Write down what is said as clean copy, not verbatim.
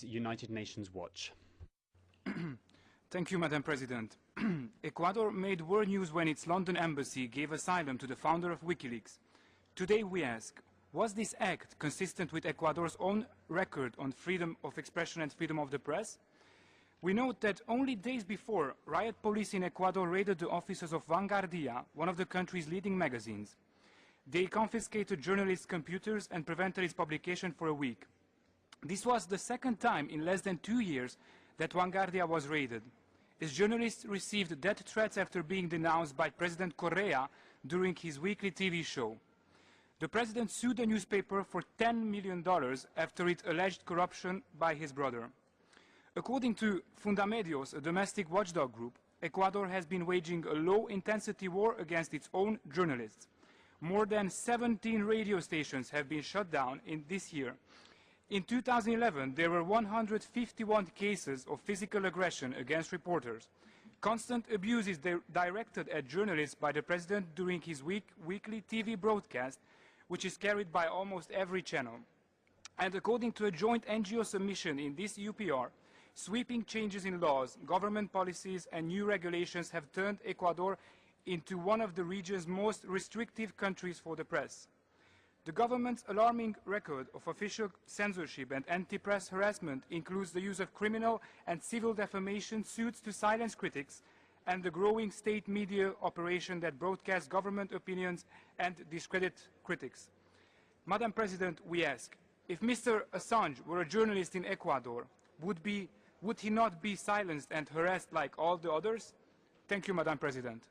is United Nations Watch. Thank you, Madam President. Ecuador made world news when its London embassy gave asylum to the founder of WikiLeaks. Today we ask, was this act consistent with Ecuador's own record on freedom of expression and freedom of the press? We note that only days before, riot police in Ecuador raided the offices of Vanguardia, one of the country's leading magazines. They confiscated journalists' computers and prevented its publication for a week. This was the second time in less than 2 years that Vanguardia was raided. Its journalists received death threats after being denounced by President Correa during his weekly TV show. The president sued the newspaper for $10 million after it alleged corruption by his brother. According to Fundamedios, a domestic watchdog group, Ecuador has been waging a low-intensity war against its own journalists. More than 17 radio stations have been shut down in this year. In 2011, there were 151 cases of physical aggression against reporters. Constant abuse is directed at journalists by the president during his weekly TV broadcast, which is carried by almost every channel. And according to a joint NGO submission in this UPR, sweeping changes in laws, government policies and new regulations have turned Ecuador into one of the region's most restrictive countries for the press. The government's alarming record of official censorship and anti-press harassment includes the use of criminal and civil defamation suits to silence critics and the growing state media operation that broadcasts government opinions and discredit critics. Madam President, we ask, if Mr. Assange were a journalist in Ecuador, would he not be silenced and harassed like all the others? Thank you, Madam President.